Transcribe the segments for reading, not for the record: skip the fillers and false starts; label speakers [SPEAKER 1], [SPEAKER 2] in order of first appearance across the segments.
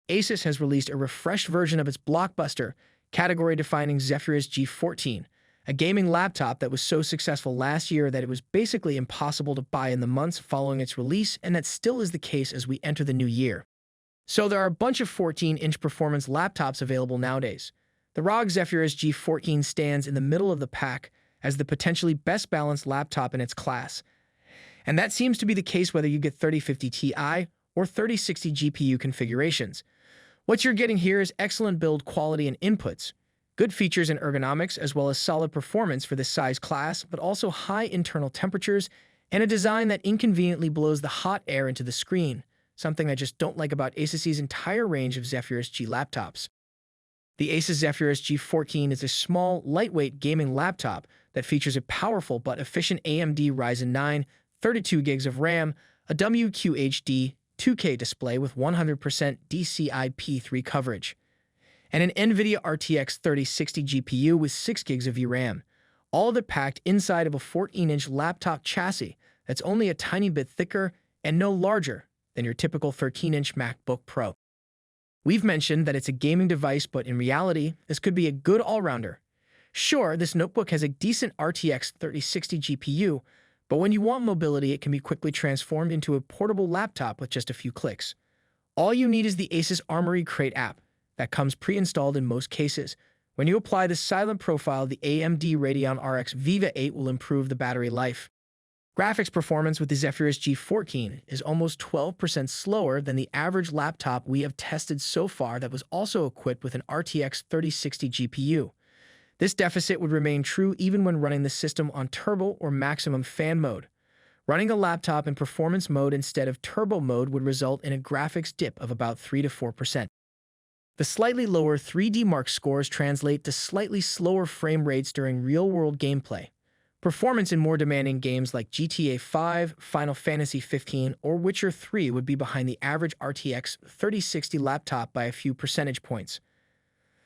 [SPEAKER 1] Asus has released a refreshed version of its blockbuster, category-defining Zephyrus G14, a gaming laptop that was so successful last year that it was basically impossible to buy in the months following its release, and that still is the case as we enter the new year. So there are a bunch of 14-inch performance laptops available nowadays. The ROG Zephyrus G14 stands in the middle of the pack as the potentially best-balanced laptop in its class, and that seems to be the case whether you get 3050 Ti or 3060 GPU configurations. What you're getting here is excellent build quality and inputs, good features and ergonomics, as well as solid performance for this size class, but also high internal temperatures and a design that inconveniently blows the hot air into the screen, something I just don't like about Asus's entire range of Zephyrus G laptops. The Asus Zephyrus G14 is a small, lightweight gaming laptop that features a powerful but efficient AMD Ryzen 9, 32 gigs of RAM, a WQHD 2K display with 100% DCI-P3 coverage, and an NVIDIA RTX 3060 GPU with 6 gigs of VRAM, all of it packed inside of a 14-inch laptop chassis that's only a tiny bit thicker and no larger than your typical 13-inch MacBook Pro. We've mentioned that it's a gaming device, but in reality, this could be a good all-rounder. Sure, this notebook has a decent RTX 3060 GPU, but when you want mobility, it can be quickly transformed into a portable laptop with just a few clicks. All you need is the Asus Armoury Crate app that comes pre-installed in most cases. When you apply the silent profile, the AMD Radeon RX Viva 8 will improve the battery life. Graphics performance with the Zephyrus G14 is almost 12% slower than the average laptop we have tested so far that was also equipped with an RTX 3060 GPU. This deficit would remain true even when running the system on turbo or maximum fan mode. Running a laptop in performance mode instead of turbo mode would result in a graphics dip of about 3 to 4%. The slightly lower 3D Mark scores translate to slightly slower frame rates during real-world gameplay. Performance in more demanding games like GTA 5, Final Fantasy 15, or Witcher 3 would be behind the average RTX 3060 laptop by a few percentage points.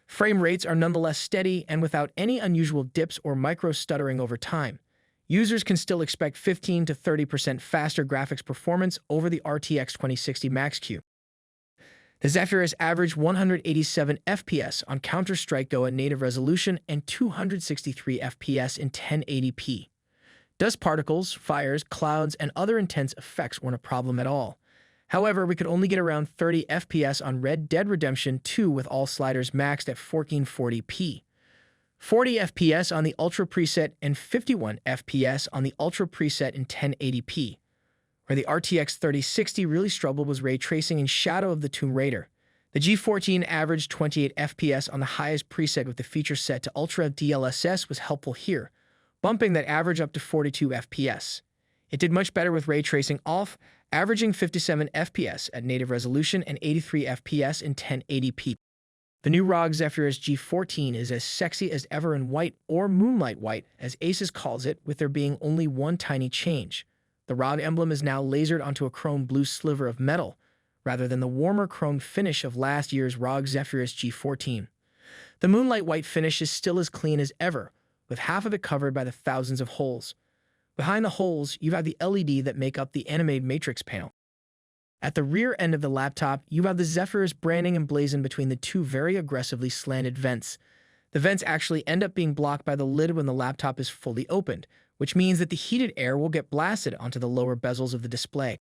[SPEAKER 1] Frame rates are nonetheless steady and without any unusual dips or micro-stuttering over time. Users can still expect 15 to 30% faster graphics performance over the RTX 2060 Max-Q. The Zephyrus averaged 187 FPS on Counter-Strike Go at native resolution and 263 FPS in 1080p. Dust particles, fires, clouds, and other intense effects weren't a problem at all. However, we could only get around 30 FPS on Red Dead Redemption 2 with all sliders maxed at 1440p, 40 FPS on the Ultra preset, and 51 FPS on the Ultra preset in 1080p. Where the RTX 3060 really struggled was ray tracing in Shadow of the Tomb Raider. The G14 averaged 28 FPS on the highest preset with the feature set to Ultra DLSS was helpful here, bumping that average up to 42 FPS. It did much better with ray tracing off, averaging 57 FPS at native resolution and 83 FPS in 1080p. The new ROG Zephyrus G14 is as sexy as ever in white, or moonlight white, as Asus calls it, with there being only one tiny change. The ROG emblem is now lasered onto a chrome blue sliver of metal, rather than the warmer chrome finish of last year's ROG Zephyrus G14. The moonlight white finish is still as clean as ever, with half of it covered by the thousands of holes. Behind the holes, you have the LED that make up the animated matrix panel. At the rear end of the laptop, you have the Zephyrus branding emblazoned between the two very aggressively slanted vents. The vents actually end up being blocked by the lid when the laptop is fully opened, which means that the heated air will get blasted onto the lower bezels of the display.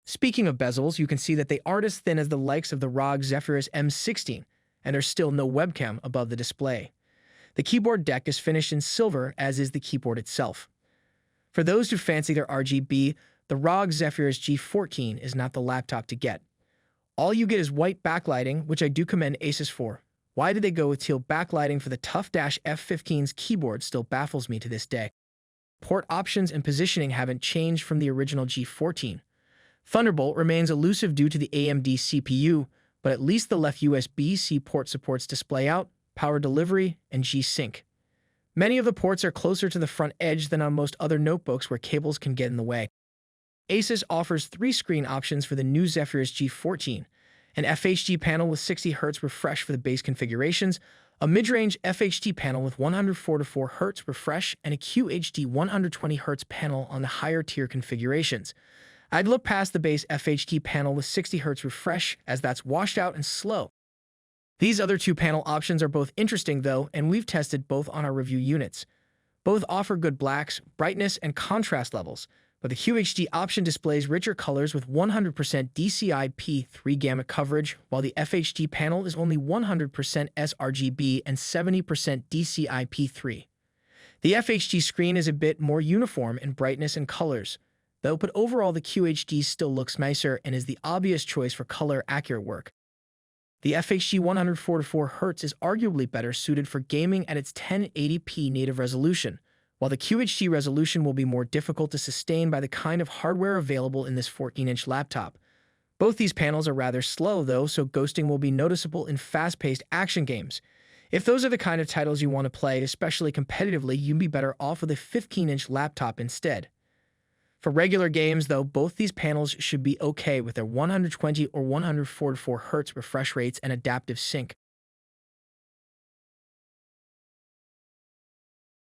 [SPEAKER 1] Speaking of bezels, you can see that they aren't as thin as the likes of the ROG Zephyrus M16, and there's still no webcam above the display. The keyboard deck is finished in silver, as is the keyboard itself. For those who fancy their RGB, the ROG Zephyrus G14 is not the laptop to get. All you get is white backlighting, which I do commend Asus for. Why did they go with teal backlighting for the Tough F15's keyboard still baffles me to this day. Port options and positioning haven't changed from the original G14. Thunderbolt remains elusive due to the AMD CPU, but at least the left USB-C port supports display out, power delivery, and G-Sync. Many of the ports are closer to the front edge than on most other notebooks where cables can get in the way. Asus offers 3 screen options for the new Zephyrus G14, an FHD panel with 60Hz refresh for the base configurations, a mid-range FHD panel with 144 Hz refresh, and a QHD 120Hz panel on the higher tier configurations. I'd look past the base FHD panel with 60Hz refresh, as that's washed out and slow. These other two panel options are both interesting though, and we've tested both on our review units. Both offer good blacks, brightness, and contrast levels, but the QHD option displays richer colors with 100% DCI-P3 gamut coverage, while the FHD panel is only 100% sRGB and 70% DCI-P3. The FHD screen is a bit more uniform in brightness and colors, though, but overall the QHD still looks nicer and is the obvious choice for color-accurate work. The FHD 144Hz is arguably better suited for gaming at its 1080p native resolution, while the QHD resolution will be more difficult to sustain by the kind of hardware available in this 14-inch laptop. Both these panels are rather slow though, so ghosting will be noticeable in fast-paced action games. If those are the kind of titles you want to play, especially competitively, you'd be better off with a 15-inch laptop instead. For regular games, though, both these panels should be okay with their 120 or 144Hz refresh rates and adaptive sync.